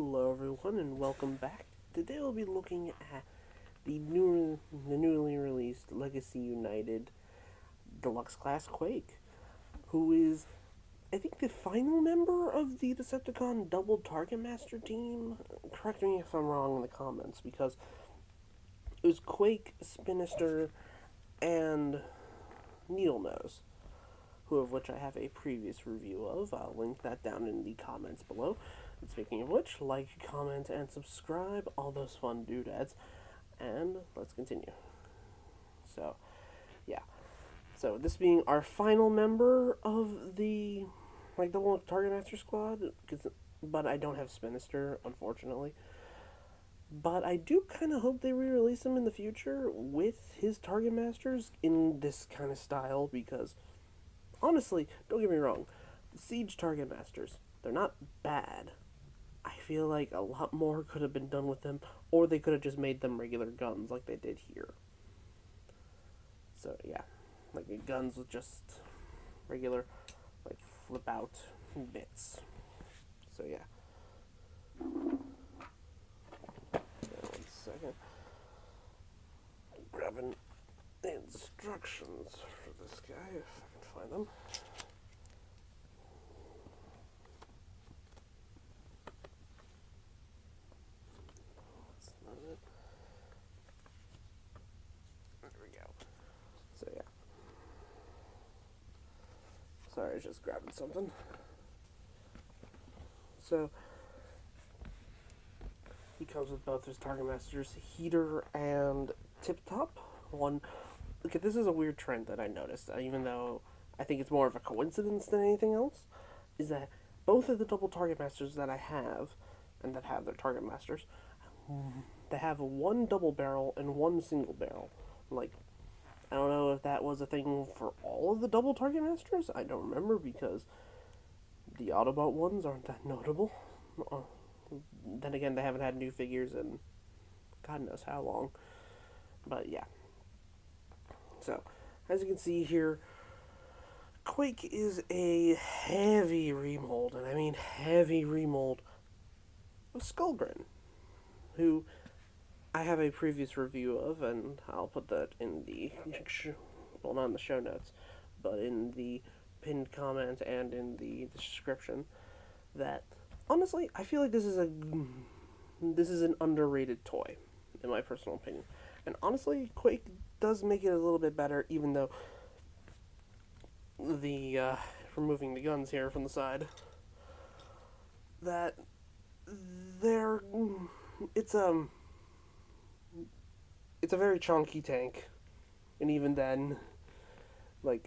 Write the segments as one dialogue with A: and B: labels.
A: Hello everyone and welcome back. Today we'll be looking at the newly released Legacy United Deluxe class Quake, who is, I think, the final member of the Decepticon Double Target Master team. Correct me if I'm wrong in the comments, because it was Quake, Spinister, and NEEDLENOSE, who of which I have a previous review of. I'll link that down in the comments below. And speaking of which, like, comment, and subscribe, all those fun doodads. And let's continue. So, yeah. So, this being our final member of the, Double Target Master Squad, but I don't have Spinister, unfortunately. But I do kind of hope they re-release him in the future with his Target Masters in this kind of style, because honestly, don't get me wrong, Siege Target Masters, they're not bad. I feel like a lot more could have been done with them, or they could have just made them regular guns like they did here. So yeah, like guns with just regular, flip out bits. So yeah. One second. Grabbing the instructions for this guy if I can find them. Sorry, I was just grabbing something. So, he comes with both his Target Masters, Heater and Tip Top. Okay, this is a weird trend that I noticed, even though I think it's more of a coincidence than anything else, is that both of the Double Target Masters that I have, and that have their Target Masters, they have one double barrel and one single barrel. I don't know if that was a thing for all of the Double Target Masters. I don't remember, because the Autobot ones aren't that notable. Then again, they haven't had new figures in God knows how long. But yeah. So, as you can see here, Quake is a heavy remold, and I mean heavy remold, of SKULLGRIN, who I have a previous review of, and I'll put that in the, well, not in the show notes, but in the pinned comment and in the description, that, honestly, I feel like this is an underrated toy, in my personal opinion. And honestly, Quake does make it a little bit better, even though removing the guns here from the side, that it's a very chunky tank, and even then, the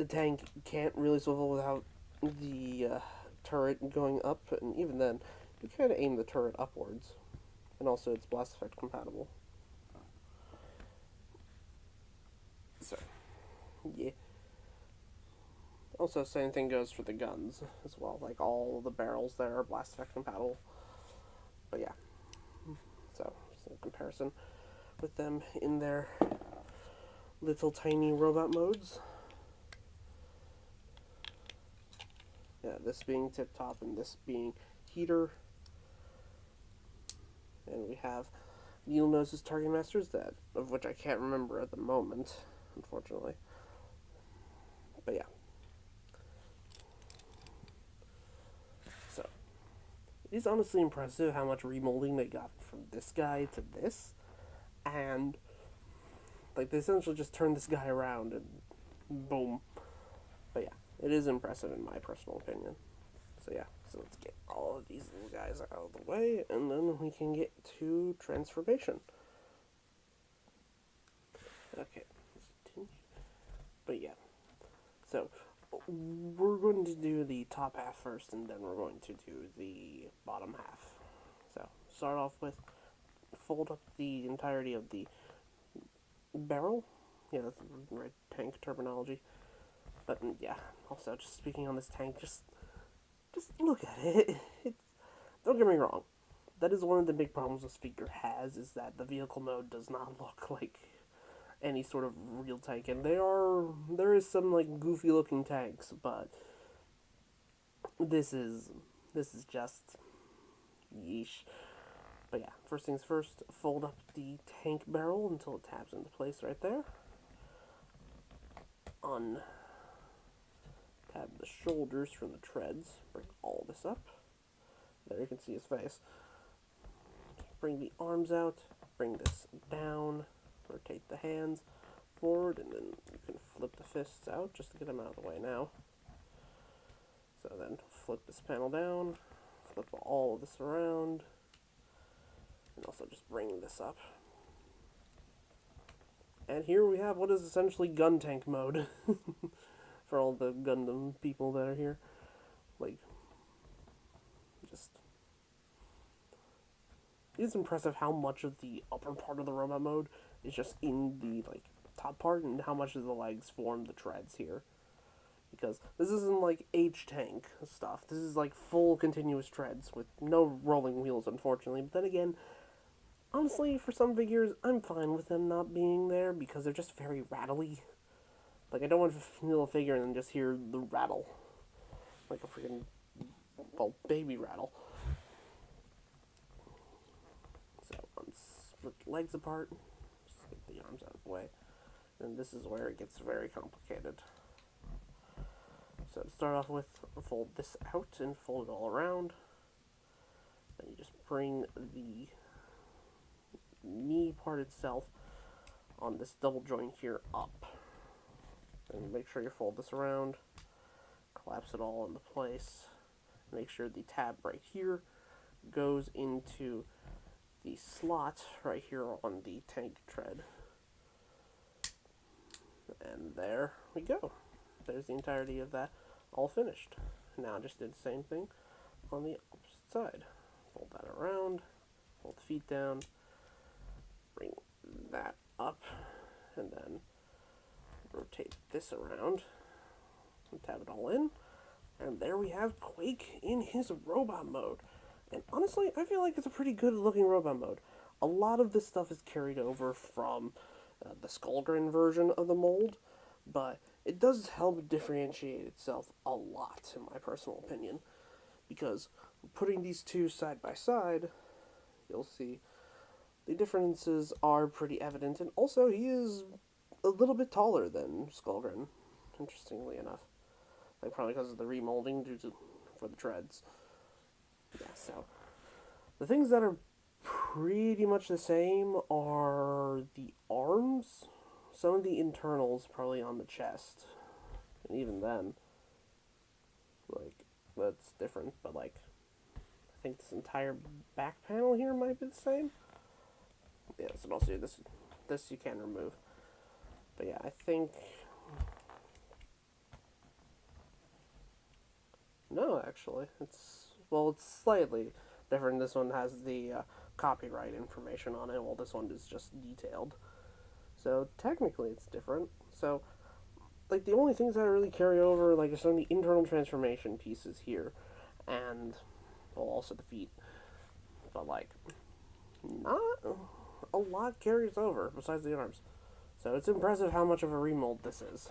A: tank can't really swivel without the turret going up, and even then, you kind of aim the turret upwards, and also it's blast effect compatible. So, yeah. Also, same thing goes for the guns as well. All the barrels there are blast effect compatible. But yeah. So, just a comparison with them in their little tiny robot modes. Yeah, this being Tip Top and this being Heater. And we have NEEDLENOSE's Target Masters, of which I can't remember at the moment, unfortunately. But yeah. So, it is honestly impressive how much remolding they got from this guy to this. And, they essentially just turned this guy around and boom. But yeah, it is impressive in my personal opinion. So yeah, so let's get all of these little guys out of the way, and then we can get to transformation. Okay, let's continue. But yeah, so we're going to do the top half first, and then we're going to do the bottom half. So start off with fold up the entirety of the barrel. Yeah, that's the right tank terminology. But yeah, also just speaking on this tank, just look at it. Don't get me wrong, that is one of the big problems this figure has, is that the vehicle mode does not look like any sort of real tank, and there is some goofy looking tanks, but this is just Yeesh. But yeah, first things first, fold up the tank barrel until it tabs into place right there. Untab the shoulders from the treads. Bring all this up. There you can see his face. Bring the arms out. Bring this down. Rotate the hands forward, and then you can flip the fists out just to get them out of the way now. So then flip this panel down. Flip all of this around. And also just bring this up. And here we have what is essentially gun tank mode for all the Gundam people that are here. Like, just... It's impressive how much of the upper part of the robot mode is just in the, like, top part, and how much of the legs form the treads here. Because this isn't like H-tank stuff. This is like full continuous treads with no rolling wheels, unfortunately. But then again, honestly, for some figures, I'm fine with them not being there because they're just very rattly. Like, I don't want to feel a figure and then just hear the rattle. Like a freaking, well, baby rattle. So, split the legs apart. Just get the arms out of the way. And this is where it gets very complicated. So to start off with, fold this out and fold it all around. Then you just bring the knee part itself on this double joint here up. And make sure you fold this around, collapse it all into place. Make sure the tab right here goes into the slot right here on the tank tread. And there we go. There's the entirety of that all finished. Now I just did the same thing on the opposite side. Fold that around, fold the feet down, bring that up, and then rotate this around and tab it all in. And there we have Quake in his robot mode. And honestly, I feel like it's a pretty good looking robot mode. A lot of this stuff is carried over from the SKULLGRIN version of the mold, but it does help differentiate itself a lot, in my personal opinion, because putting these two side by side, you'll see the differences are pretty evident, and also he is a little bit taller than SKULLGRIN, interestingly enough. Like, probably because of the remolding for the treads. Yeah, so the things that are pretty much the same are the arms. Some of the internals probably on the chest. And even then, like, that's different. But, like, I think this entire back panel here might be the same. Yes, and also this you can remove. But yeah, I think... No, actually. It's slightly different. This one has the copyright information on it, while this one is just detailed. So, technically, it's different. So, like, the only things that really carry over, like, are some of the internal transformation pieces here. And, well, also the feet. But, like, not a lot carries over, besides the arms. So, it's impressive how much of a remold this is.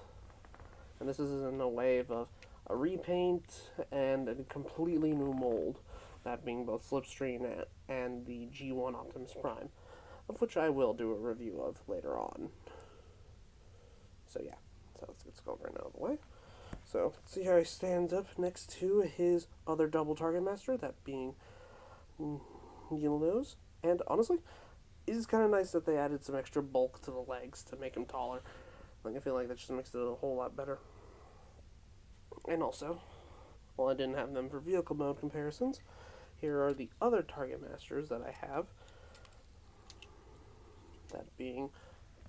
A: And this is in a wave of a repaint and a completely new mold. That being both Slipstream and the G1 Optimus Prime, of which I will do a review of later on. So yeah, so let's get SKULLGRIN out of the way. So let's see how he stands up next to his other double target master, that being NEEDLENOSE. And honestly, it is kind of nice that they added some extra bulk to the legs to make him taller. Like, I feel like that just makes it a whole lot better. And also, while I didn't have them for vehicle mode comparisons, here are the other target masters that I have. That being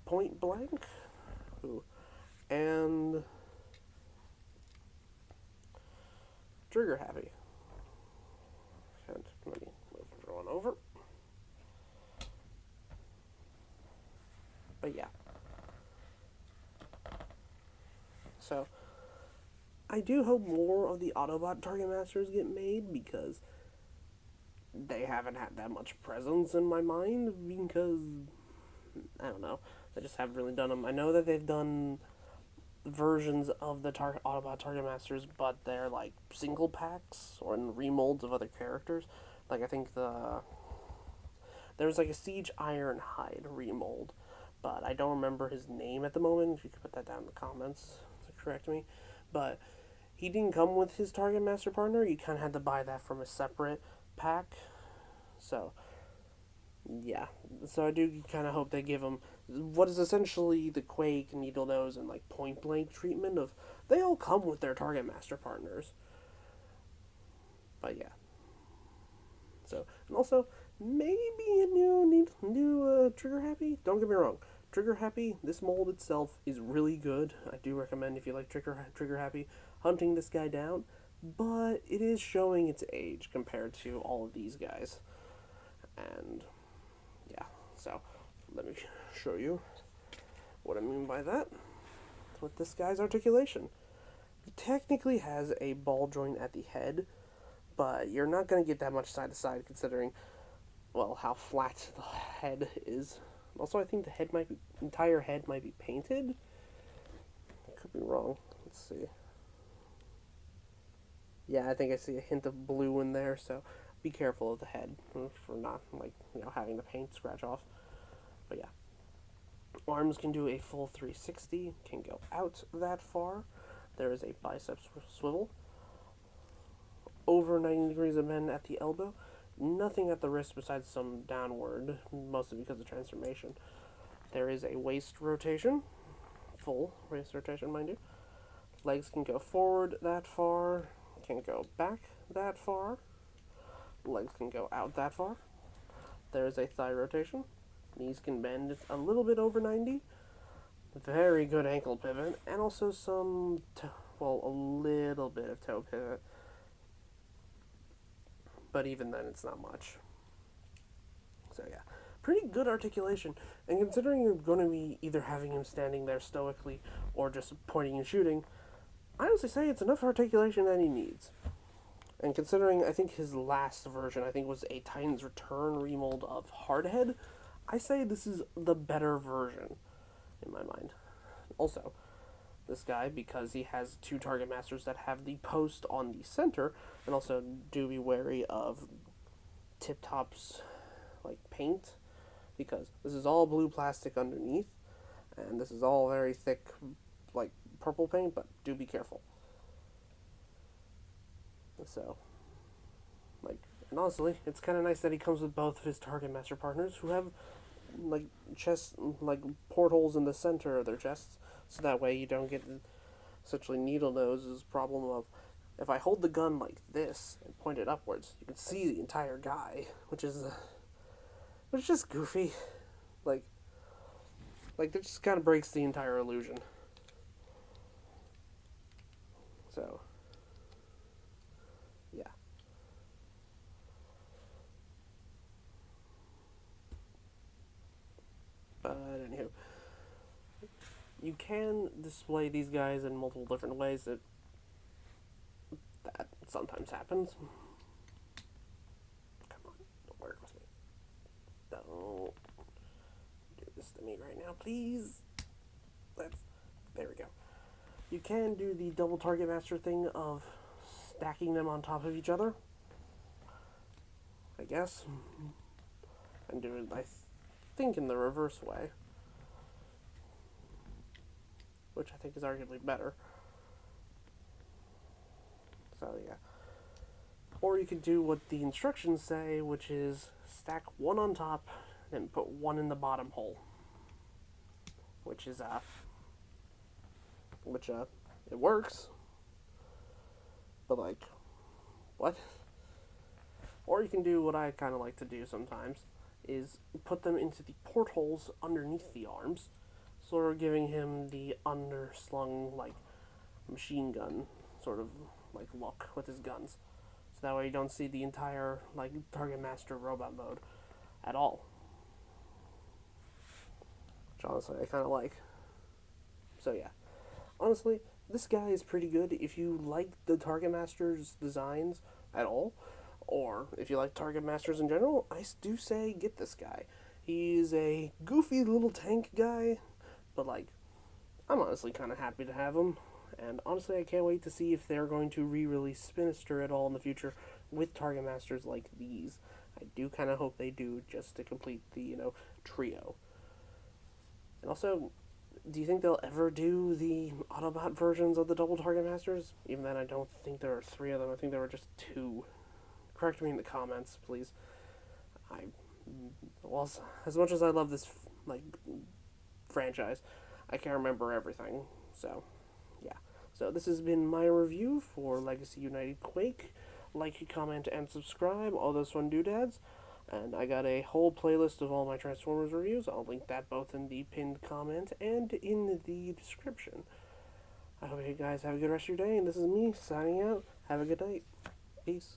A: POINTBLANK, and TRIGGERHAPPY. And let me move everyone over. But yeah. So, I do hope more of the Autobot Target Masters get made, because they haven't had that much presence in my mind, because, I don't know, they just haven't really done them. I know that they've done versions of the Autobot Target Masters, but they're like single packs or in remolds of other characters. Like I think there's like a Siege Ironhide remold, but I don't remember his name at the moment. If you could put that down in the comments to correct me, but he didn't come with his Target Master partner. You kind of had to buy that from a separate pack. So yeah, so I do kind of hope they give him what is essentially the Quake, NEEDLENOSE, and like Point Blank treatment of they all come with their Target Master partners. But yeah, so and also maybe a new Trigger Happy. Don't get me wrong, Trigger Happy. This mold itself is really good. I do recommend if you like Trigger Happy, hunting this guy down. But it is showing its age compared to all of these guys, and yeah, so let me show you what I mean by that with this guy's articulation. He technically has a ball joint at the head, but you're not going to get that much side to side considering, well, how flat the head is. Also, I think the entire head might be painted. I could be wrong. Let's see. Yeah, I think I see a hint of blue in there, so be careful of the head for not, like, having the paint scratch off. But yeah. Arms can do a full 360, can go out that far. There is a biceps swivel. Over 90 degrees of bend at the elbow. Nothing at the wrist besides some downward, mostly because of transformation. There is a waist rotation. Full waist rotation, mind you. Legs can go forward that far. Can go back that far. Legs can go out that far. There's a thigh rotation. Knees can bend a little bit over 90. Very good ankle pivot. And also some, a little bit of toe pivot. But even then, it's not much. So yeah, pretty good articulation. And considering you're going to be either having him standing there stoically or just pointing and shooting, I honestly say it's enough articulation that he needs. And considering, I think his last version, I think was a Titan's Return remold of Hardhead, I say this is the better version, in my mind. Also, this guy, because he has two Target Masters that have the post on the center, and also do be wary of Tip Top's, like, paint, because this is all blue plastic underneath, and this is all very thick, like, purple paint, but do be careful. So, like, and honestly, it's kind of nice that he comes with both of his Target Master partners who have, like, chest, like, portholes in the center of their chests, so that way you don't get essentially NEEDLENOSE's problem of, if I hold the gun like this and point it upwards, you can see the entire guy, which is just goofy. Like that just kind of breaks the entire illusion. So, yeah. But anywho, you can display these guys in multiple different ways. That sometimes happens. Come on, don't work with me. Don't do this to me right now, please. There we go. You can do the double Target Master thing of stacking them on top of each other, I guess, and do it, I think, in the reverse way, which I think is arguably better. So yeah. Or you could do what the instructions say, which is stack one on top, then put one in the bottom hole, which is it works, but like, what? Or you can do what I kind of like to do sometimes, is put them into the portholes underneath the arms, sort of giving him the underslung, like, machine gun sort of, like, look with his guns. So that way you don't see the entire, like, Target Master robot mode at all. Which honestly I kind of like. So yeah. Honestly, this guy is pretty good if you like the Target Master's designs at all, or if you like Target Masters in general, I do say get this guy. He's a goofy little tank guy, but like I'm honestly kind of happy to have them. And honestly, I can't wait to see if they're going to re-release Spinister at all in the future with Target Masters like these. I do kind of hope they do, just to complete the, trio. And also, do you think they'll ever do the Autobot versions of the double Target Masters? Even then, I don't think there are three of them. I think there were just two. Correct me in the comments, please. I, well, as much as I love this, like, franchise, I can't remember everything. So, yeah. So this has been my review for Legacy United Quake. Like, comment, and subscribe, all those fun doodads. And I got a whole playlist of all my Transformers reviews. I'll link that both in the pinned comment and in the description. I hope you guys have a good rest of your day, and this is me signing out. Have a good night. Peace.